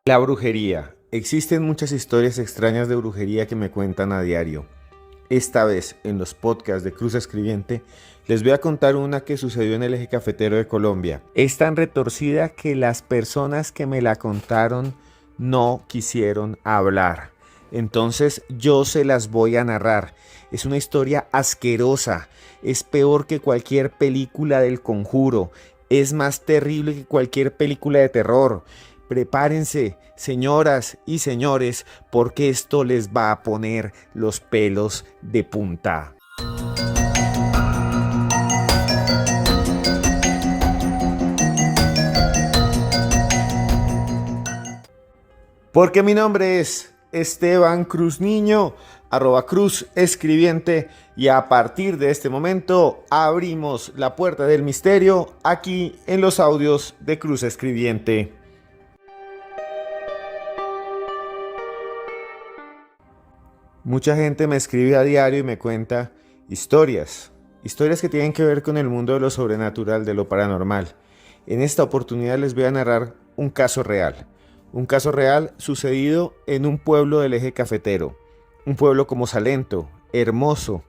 La brujería. Existen muchas historias extrañas de brujería que me cuentan a diario. Esta vez, en los podcasts de Cruz Escribiente, les voy a contar una que sucedió en el eje cafetero de Colombia. Es tan retorcida que las personas que me la contaron no quisieron hablar. Entonces yo se las voy a narrar. Es una historia asquerosa. Es peor que cualquier película del Conjuro. Es más terrible que cualquier película de terror. Prepárense, señoras y señores, porque esto les va a poner los pelos de punta. Porque mi nombre es Esteban Cruz Niño, @Cruz Escribiente, y a partir de este momento abrimos la puerta del misterio aquí en los audios de Cruz Escribiente. Mucha gente me escribe a diario y me cuenta historias que tienen que ver con el mundo de lo sobrenatural, de lo paranormal. En esta oportunidad les voy a narrar un caso real sucedido en un pueblo del eje cafetero, un pueblo como Salento, hermoso,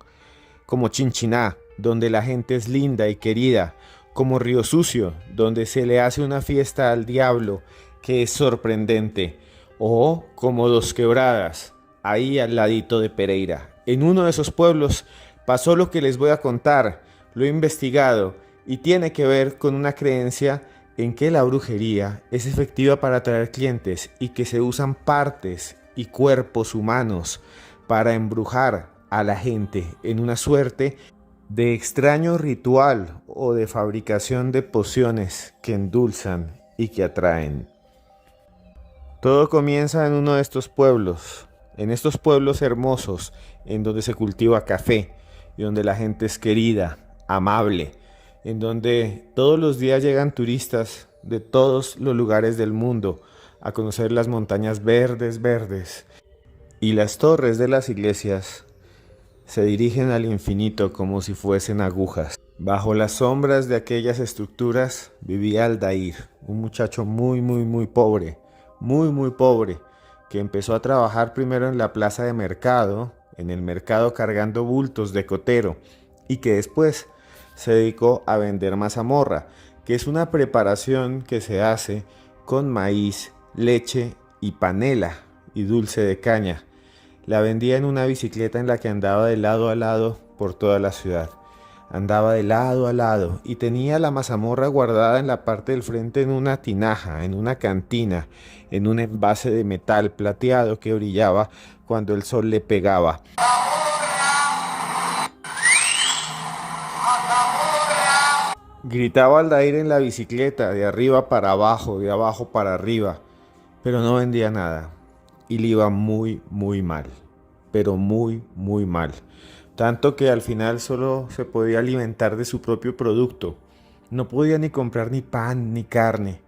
como Chinchiná, donde la gente es linda y querida, como Río Sucio, donde se le hace una fiesta al diablo que es sorprendente, o como Dos Quebradas, ahí al ladito de Pereira. En uno de esos pueblos pasó lo que les voy a contar, lo he investigado y tiene que ver con una creencia en que la brujería es efectiva para atraer clientes y que se usan partes y cuerpos humanos para embrujar a la gente en una suerte de extraño ritual o de fabricación de pociones que endulzan y que atraen. Todo comienza en uno de estos pueblos, en estos pueblos hermosos en donde se cultiva café y donde la gente es querida, amable, en donde todos los días llegan turistas de todos los lugares del mundo a conocer las montañas verdes y las torres de las iglesias se dirigen al infinito como si fuesen agujas. Bajo las sombras de aquellas estructuras vivía Aldair, un muchacho muy pobre, que empezó a trabajar primero en la plaza de mercado, en el mercado cargando bultos de cotero, y que después se dedicó a vender mazamorra, que es una preparación que se hace con maíz, leche y panela y dulce de caña. La vendía en una bicicleta en la que andaba de lado a lado por toda la ciudad. Andaba de lado a lado y tenía la mazamorra guardada en la parte del frente en una tinaja, en una cantina, en un envase de metal plateado que brillaba cuando el sol le pegaba. Gritaba Aldair en la bicicleta, de arriba para abajo, de abajo para arriba, pero no vendía nada y le iba muy mal, pero muy mal. Tanto que al final solo se podía alimentar de su propio producto. No podía ni comprar ni pan ni carne.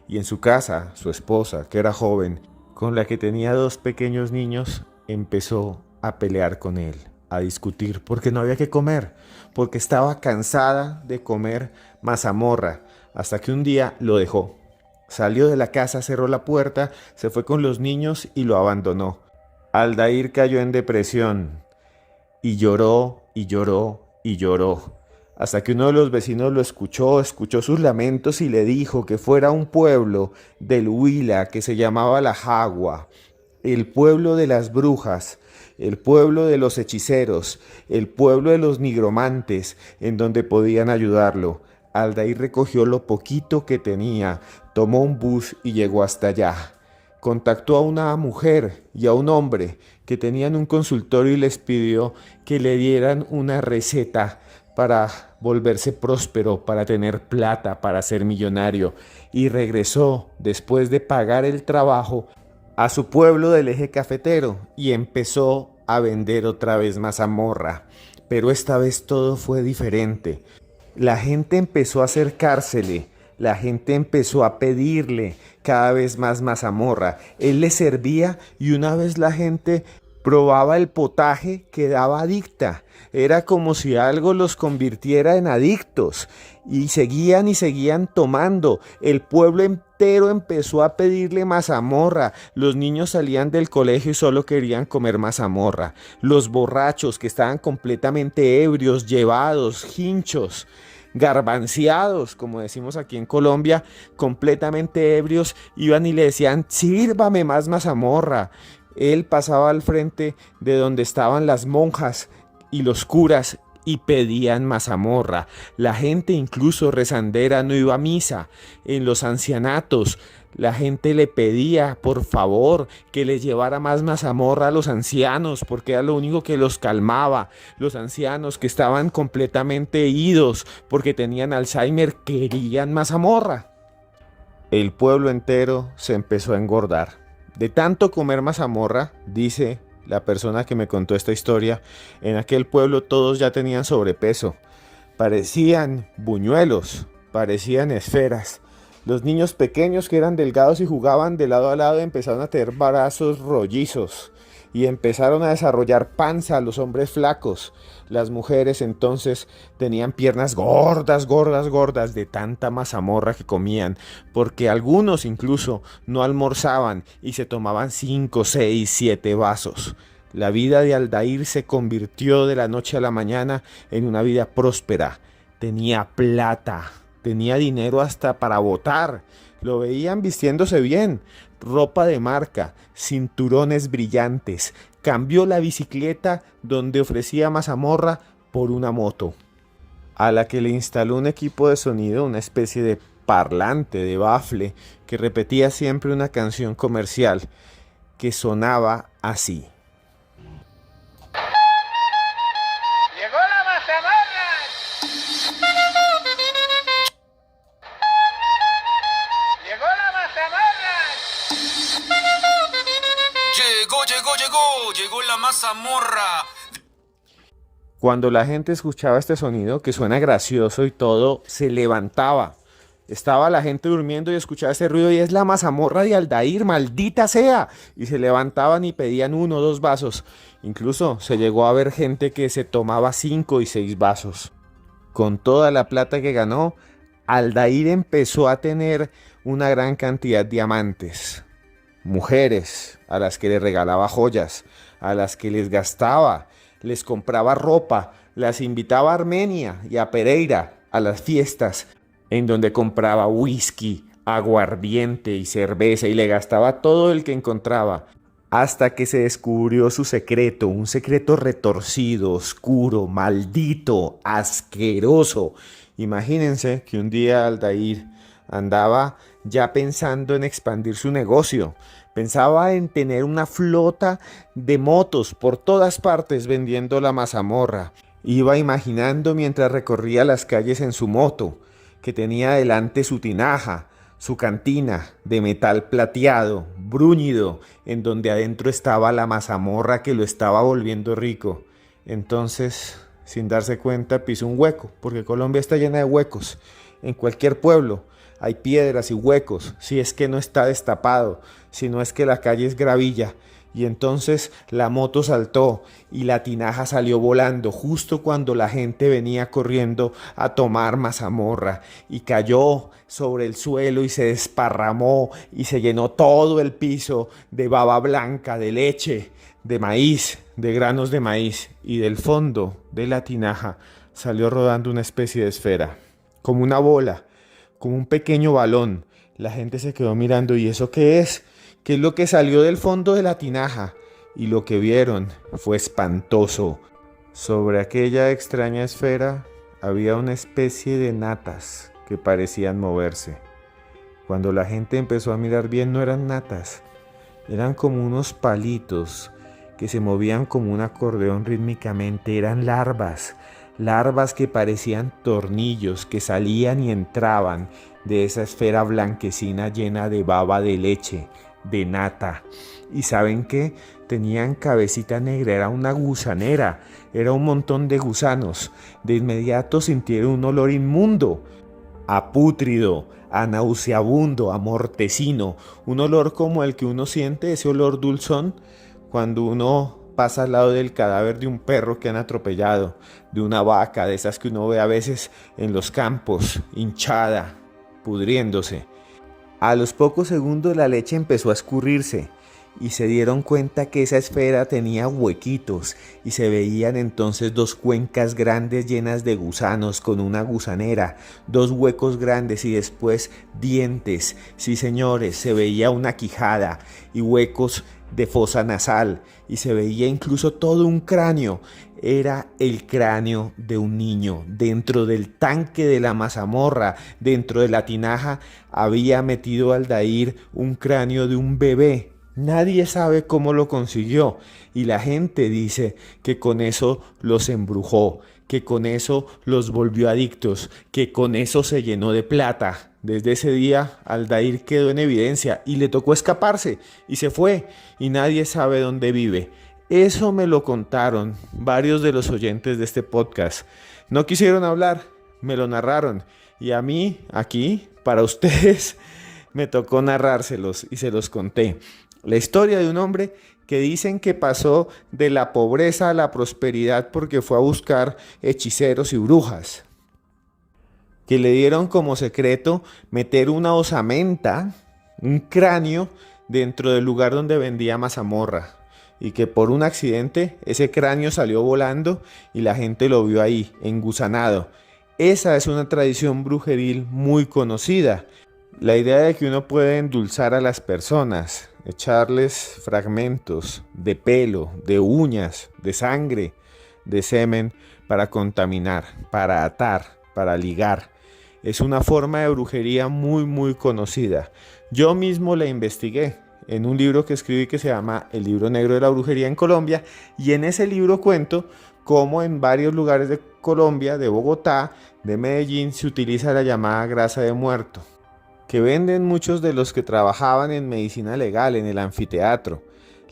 Y en su casa, su esposa, que era joven, con la que tenía 2 pequeños niños, empezó a pelear con él, a discutir, porque no había que comer, porque estaba cansada de comer mazamorra, hasta que un día lo dejó. Salió de la casa, cerró la puerta, se fue con los niños y lo abandonó. Aldair cayó en depresión. Y lloró, hasta que uno de los vecinos lo escuchó sus lamentos y le dijo que fuera a un pueblo del Huila que se llamaba La Jagua, el pueblo de las brujas, el pueblo de los hechiceros, el pueblo de los nigromantes, en donde podían ayudarlo. Aldair recogió lo poquito que tenía, tomó un bus y llegó hasta allá. Contactó a una mujer y a un hombre que tenían un consultorio y les pidió que le dieran una receta para volverse próspero, para tener plata, para ser millonario. Y regresó, después de pagar el trabajo, a su pueblo del eje cafetero y empezó a vender otra vez mazamorra. Pero esta vez todo fue diferente. La gente empezó a acercársele. La gente empezó a pedirle cada vez más mazamorra. Él le servía y una vez la gente Probaba el potaje, quedaba adicta. Era como si algo los convirtiera en adictos. Y seguían tomando. El pueblo entero empezó a pedirle mazamorra. Los niños salían del colegio y solo querían comer mazamorra. Los borrachos que estaban completamente ebrios, llevados, hinchos, garbanciados, como decimos aquí en Colombia, completamente ebrios, iban y le decían: sírvame más mazamorra. Él pasaba al frente de donde estaban las monjas y los curas y pedían mazamorra. La gente, incluso rezandera, no iba a misa. En los ancianatos la gente le pedía por favor que le llevara más mazamorra a los ancianos, porque era lo único que los calmaba. Los ancianos que estaban completamente idos porque tenían Alzheimer querían mazamorra. El pueblo entero se empezó a engordar. De tanto comer mazamorra, dice la persona que me contó esta historia, en aquel pueblo todos ya tenían sobrepeso. Parecían buñuelos, parecían esferas. Los niños pequeños que eran delgados y jugaban de lado a lado empezaron a tener brazos rollizos y empezaron a desarrollar panza los hombres flacos. Las mujeres entonces tenían piernas gordas, gordas, gordas de tanta mazamorra que comían, porque algunos incluso no almorzaban y se tomaban 5, 6, 7 vasos. La vida de Aldair se convirtió de la noche a la mañana en una vida próspera. Tenía plata, tenía dinero hasta para botar. Lo veían vistiéndose bien, ropa de marca, cinturones brillantes. Cambió la bicicleta donde ofrecía mazamorra por una moto, a la que le instaló un equipo de sonido, una especie de parlante, de bafle, que repetía siempre una canción comercial que sonaba así. ¡Llegó la mazamorra! ¡Llegó la mazamorra! Llegó la mazamorra. Cuando la gente escuchaba este sonido, que suena gracioso y todo, se levantaba. Estaba la gente durmiendo y escuchaba ese ruido y es la mazamorra de Aldair, maldita sea. Y se levantaban y pedían 1 o 2 vasos. Incluso se llegó a ver gente que se tomaba 5 y 6 vasos. Con toda la plata que ganó, Aldair empezó a tener una gran cantidad de amantes. Mujeres a las que le regalaba joyas, a las que les gastaba, les compraba ropa, las invitaba a Armenia y a Pereira a las fiestas, en donde compraba whisky, aguardiente y cerveza y le gastaba todo el que encontraba, hasta que se descubrió su secreto, un secreto retorcido, oscuro, maldito, asqueroso. Imagínense que un día Aldair andaba ya pensando en expandir su negocio. Pensaba en tener una flota de motos por todas partes vendiendo la mazamorra. Iba imaginando mientras recorría las calles en su moto, que tenía delante su tinaja, su cantina de metal plateado, brúñido, en donde adentro estaba la mazamorra que lo estaba volviendo rico. Entonces, sin darse cuenta, pisó un hueco, porque Colombia está llena de huecos. En cualquier pueblo hay piedras y huecos, si es que no está destapado, si no es que la calle es gravilla. Y entonces la moto saltó y la tinaja salió volando justo cuando la gente venía corriendo a tomar mazamorra y cayó sobre el suelo y se desparramó y se llenó todo el piso de baba blanca, de leche, de maíz, de granos de maíz, y del fondo de la tinaja salió rodando una especie de esfera, como una bola, como un pequeño balón. La gente se quedó mirando. ¿Y eso qué es? ¿Qué es lo que salió del fondo de la tinaja? Y lo que vieron fue espantoso. Sobre aquella extraña esfera había una especie de natas que parecían moverse. Cuando la gente empezó a mirar bien, no eran natas, eran como unos palitos que se movían como un acordeón rítmicamente. Eran larvas, larvas que parecían tornillos que salían y entraban de esa esfera blanquecina llena de baba de leche, de nata. ¿Y saben qué? Tenían cabecita negra, era una gusanera, era un montón de gusanos. De inmediato sintieron un olor inmundo, a pútrido, a nauseabundo, a mortecino, un olor como el que uno siente, ese olor dulzón, cuando uno pasa al lado del cadáver de un perro que han atropellado, de una vaca, de esas que uno ve a veces en los campos, hinchada, pudriéndose. A los pocos segundos la leche empezó a escurrirse y se dieron cuenta que esa esfera tenía huequitos y se veían entonces dos cuencas grandes llenas de gusanos con una gusanera, dos huecos grandes y después dientes. Sí, señores, se veía una quijada y huecos de fosa nasal y se veía incluso todo un cráneo. Era el cráneo de un niño. Dentro del tanque de la mazamorra, dentro de la tinaja, había metido Aldair un cráneo de un bebé. Nadie sabe cómo lo consiguió y la gente dice que con eso los embrujó, que con eso los volvió adictos, que con eso se llenó de plata. Desde ese día Aldair quedó en evidencia y le tocó escaparse y se fue y nadie sabe dónde vive. Eso me lo contaron varios de los oyentes de este podcast. No quisieron hablar, me lo narraron y a mí, aquí, para ustedes, me tocó narrárselos y se los conté. La historia de un hombre que dicen que pasó de la pobreza a la prosperidad porque fue a buscar hechiceros y brujas, que le dieron como secreto meter una osamenta, un cráneo, dentro del lugar donde vendía mazamorra y que por un accidente ese cráneo salió volando y la gente lo vio ahí, engusanado. Esa es una tradición brujeril muy conocida. La idea de que uno puede endulzar a las personas, echarles fragmentos de pelo, de uñas, de sangre, de semen para contaminar, para atar, para ligar. Es una forma de brujería muy conocida. Yo mismo la investigué en un libro que escribí que se llama El Libro Negro de la Brujería en Colombia y en ese libro cuento cómo en varios lugares de Colombia, de Bogotá, de Medellín, se utiliza la llamada grasa de muerto, que venden muchos de los que trabajaban en medicina legal en el anfiteatro.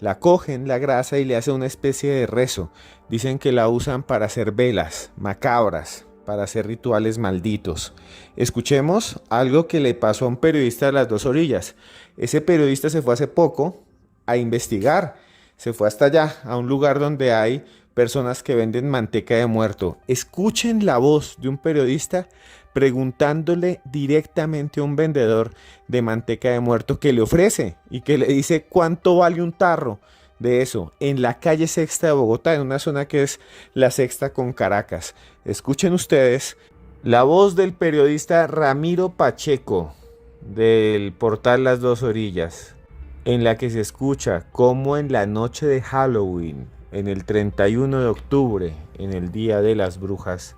La cogen la grasa y le hacen una especie de rezo. Dicen que la usan para hacer velas macabras, para hacer rituales malditos. Escuchemos algo que le pasó a un periodista de Las Dos Orillas. Ese periodista se fue hace poco a investigar. Se fue hasta allá, a un lugar donde hay personas que venden manteca de muerto. Escuchen la voz de un periodista preguntándole directamente a un vendedor de manteca de muerto que le ofrece y que le dice cuánto vale un tarro de eso en la calle Sexta de Bogotá, en una zona que es la Sexta con Caracas. Escuchen ustedes la voz del periodista Ramiro Pacheco del portal Las Dos Orillas, en la que se escucha cómo en la noche de Halloween, en el 31 de octubre, en el Día de las Brujas,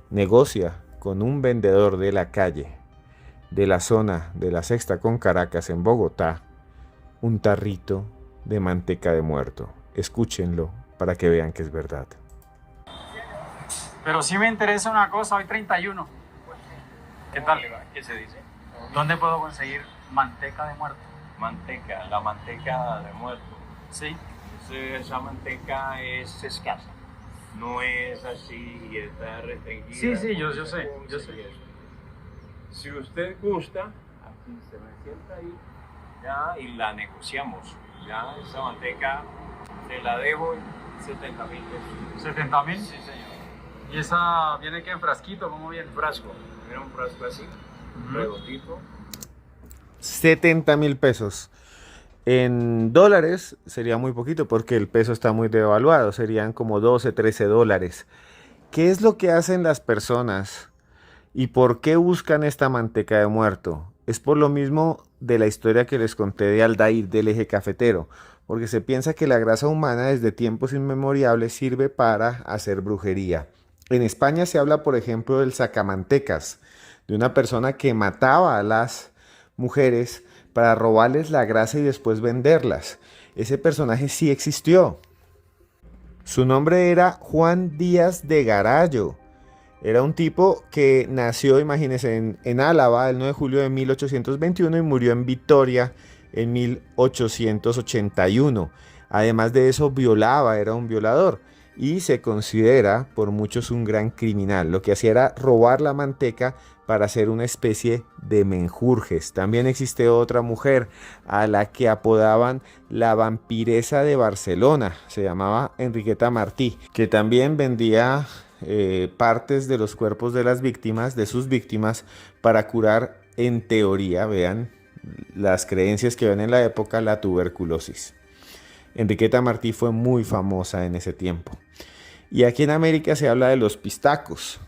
negocia con un vendedor de la calle, de la zona de la Sexta con Caracas en Bogotá, un tarrito de manteca de muerto. Escúchenlo para que vean que es verdad. Pero sí me interesa una cosa, hoy 31. ¿Qué tal? ¿Qué se dice? ¿Dónde puedo conseguir manteca de muerto? Manteca, la manteca de muerto. Sí. Esa manteca es escasa. No es así y está restringida. Sí, yo sé. Si usted gusta, aquí se me sienta ahí, ya, y la negociamos. Ya, esa manteca te la dejo en 70,000 pesos. ¿70,000? Sí, señor. ¿Y esa viene qué en frasquito? ¿Cómo viene? Frasco. Mira un frasco así, redondito. 70,000 pesos. En dólares sería muy poquito porque el peso está muy devaluado, serían como 12, 13 dólares. ¿Qué es lo que hacen las personas y por qué buscan esta manteca de muerto? Es por lo mismo de la historia que les conté de Aldair, del eje cafetero, porque se piensa que la grasa humana desde tiempos inmemoriales sirve para hacer brujería. En España se habla, por ejemplo, del sacamantecas, de una persona que mataba a las mujeres para robarles la grasa y después venderlas. Ese personaje sí existió. Su nombre era Juan Díaz de Garallo. Era un tipo que nació, imagínense, en Álava el 9 de julio de 1821 y murió en Vitoria en 1881. Además de eso, violaba, era un violador y se considera por muchos un gran criminal. Lo que hacía era robar la manteca para hacer una especie de menjurjes. También existe otra mujer a la que apodaban la vampiresa de Barcelona, se llamaba Enriqueta Martí, que también vendía partes de los cuerpos de las víctimas, de sus víctimas, para curar, en teoría, vean las creencias que ven en la época, la tuberculosis. Enriqueta Martí fue muy famosa en ese tiempo. Y aquí en América se habla de los pistacos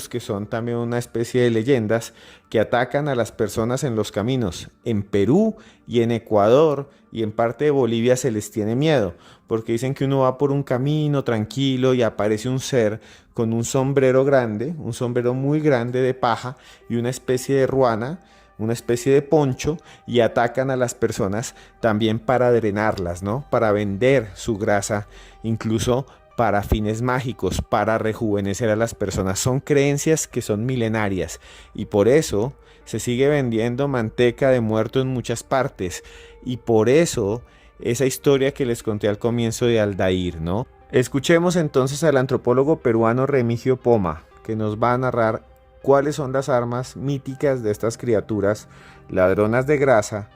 que son también una especie de leyendas que atacan a las personas en los caminos. En Perú y en Ecuador y en parte de Bolivia se les tiene miedo, porque dicen que uno va por un camino tranquilo y aparece un ser con un sombrero grande, un sombrero muy grande de paja y una especie de ruana, una especie de poncho, y atacan a las personas también para drenarlas, ¿no? Para vender su grasa, incluso para fines mágicos, para rejuvenecer a las personas. Son creencias que son milenarias y por eso se sigue vendiendo manteca de muerto en muchas partes, y por eso esa historia que les conté al comienzo de Aldair, ¿no? Escuchemos entonces al antropólogo peruano Remigio Poma, que nos va a narrar cuáles son las armas míticas de estas criaturas ladronas de grasa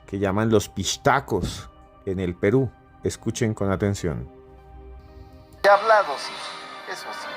que llaman los pistacos en el Perú. Escuchen con atención. He hablado, sí, eso sí.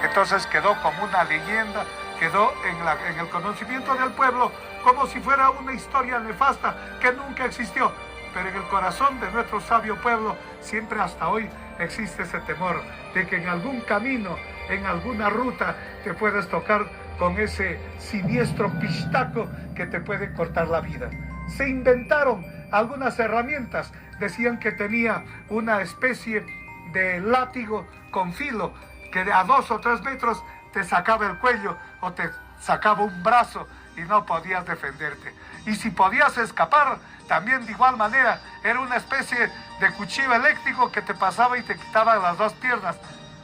Entonces quedó como una leyenda, quedó en el conocimiento del pueblo como si fuera una historia nefasta que nunca existió. Pero en el corazón de nuestro sabio pueblo siempre hasta hoy existe ese temor de que en algún camino, en alguna ruta, te puedes tocar con ese siniestro pistaco que te puede cortar la vida. Se inventaron algunas herramientas. Decían que tenía una especie de látigo con filo que a 2 o 3 metros te sacaba el cuello o te sacaba un brazo y no podías defenderte. Y si podías escapar, también de igual manera era una especie de cuchillo eléctrico que te pasaba y te quitaba las 2 piernas.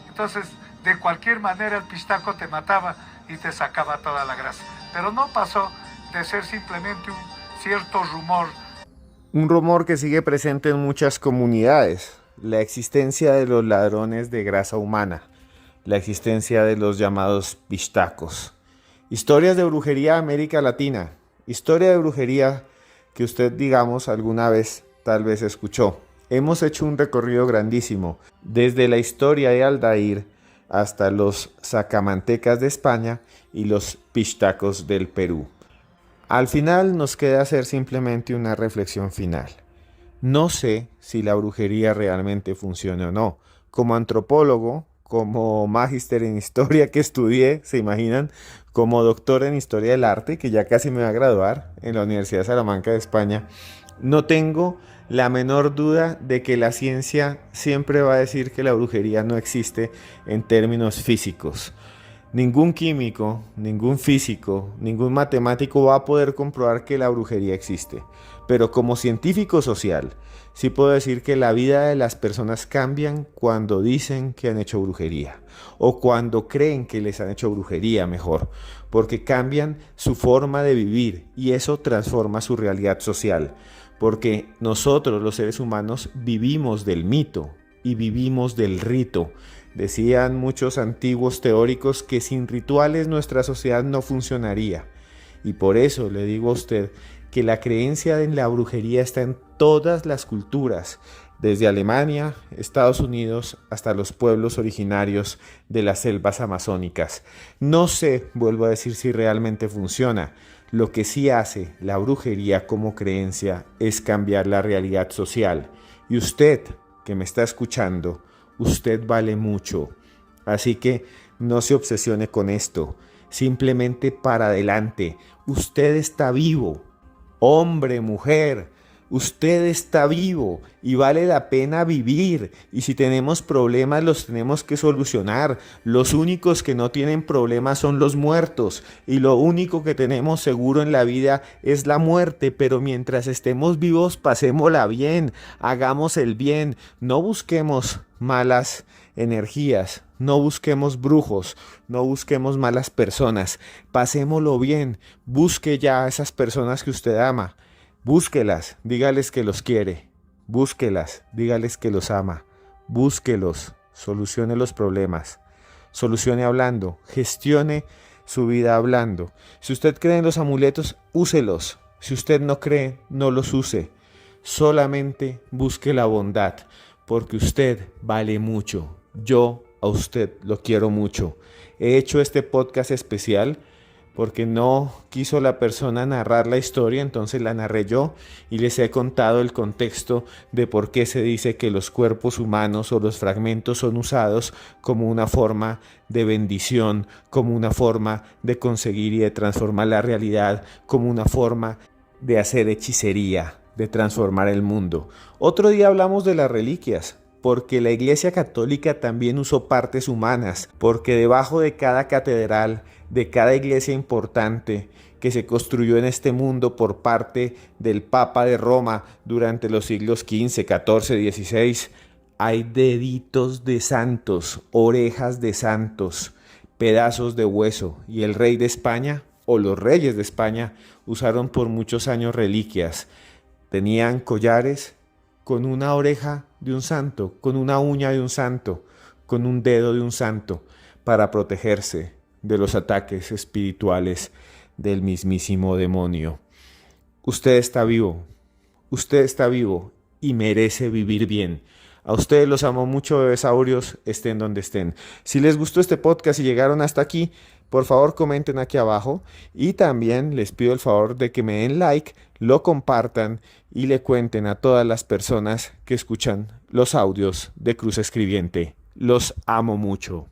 Entonces, de cualquier manera el pistaco te mataba y te sacaba toda la grasa. Pero no pasó de ser simplemente un cierto rumor. Un rumor que sigue presente en muchas comunidades: la existencia de los ladrones de grasa humana, la existencia de los llamados pistacos. Historias de brujería de América Latina, historia de brujería que usted, digamos, alguna vez tal vez escuchó. Hemos hecho un recorrido grandísimo, desde la historia de Aldair hasta los sacamantecas de España y los pistacos del Perú. Al final nos queda hacer simplemente una reflexión final. No sé si la brujería realmente funciona o no. Como antropólogo, como magíster en historia que estudié, ¿se imaginan? Como doctor en historia del arte, que ya casi me va a graduar en la Universidad de Salamanca de España, no tengo la menor duda de que la ciencia siempre va a decir que la brujería no existe en términos físicos. Ningún químico, ningún físico, ningún matemático va a poder comprobar que la brujería existe. Pero como científico social, sí puedo decir que la vida de las personas cambian cuando dicen que han hecho brujería, o cuando creen que les han hecho brujería, mejor, porque cambian su forma de vivir y eso transforma su realidad social, porque nosotros los seres humanos vivimos del mito y vivimos del rito. Decían muchos antiguos teóricos que sin rituales nuestra sociedad no funcionaría. Y por eso le digo a usted que la creencia en la brujería está en todas las culturas, desde Alemania, Estados Unidos, hasta los pueblos originarios de las selvas amazónicas. No sé, vuelvo a decir, si realmente funciona. Lo que sí hace la brujería como creencia es cambiar la realidad social. Y usted, que me está escuchando, usted vale mucho, así que no se obsesione con esto, simplemente para adelante. Usted está vivo, hombre, mujer, usted está vivo y vale la pena vivir, y si tenemos problemas los tenemos que solucionar. Los únicos que no tienen problemas son los muertos, y lo único que tenemos seguro en la vida es la muerte. Pero mientras estemos vivos, pasémosla bien, hagamos el bien, no busquemos malas energías, no busquemos brujos, no busquemos malas personas, pasémoslo bien. Busque ya a esas personas que usted ama, búsquelas, dígales que los quiere, búsquelas, dígales que los ama, búsquelos, solucione los problemas. solucione hablando, gestione su vida hablando. Si usted cree en los amuletos, úselos. Si usted no cree, no los use. Solamente busque la bondad, porque usted vale mucho. Yo a usted lo quiero mucho. He hecho este podcast especial porque no quiso la persona narrar la historia, entonces la narré yo y les he contado el contexto de por qué se dice que los cuerpos humanos o los fragmentos son usados como una forma de bendición, como una forma de conseguir y de transformar la realidad, como una forma de hacer hechicería, de transformar el mundo. Otro día hablamos de las reliquias, porque la Iglesia Católica también usó partes humanas, porque debajo de cada catedral, de cada iglesia importante que se construyó en este mundo por parte del Papa de Roma durante los siglos XV, XIV, XVI, hay deditos de santos, orejas de santos, pedazos de hueso, y el rey de España o los reyes de España usaron por muchos años reliquias. Tenían collares con una oreja de un santo, con una uña de un santo, con un dedo de un santo, para protegerse de los ataques espirituales del mismísimo demonio. Usted está vivo y merece vivir bien. A ustedes los amo mucho, bebesaurios, estén donde estén. Si les gustó este podcast y llegaron hasta aquí, por favor comenten aquí abajo y también les pido el favor de que me den like, lo compartan y le cuenten a todas las personas que escuchan los audios de Cruz Escribiente. Los amo mucho.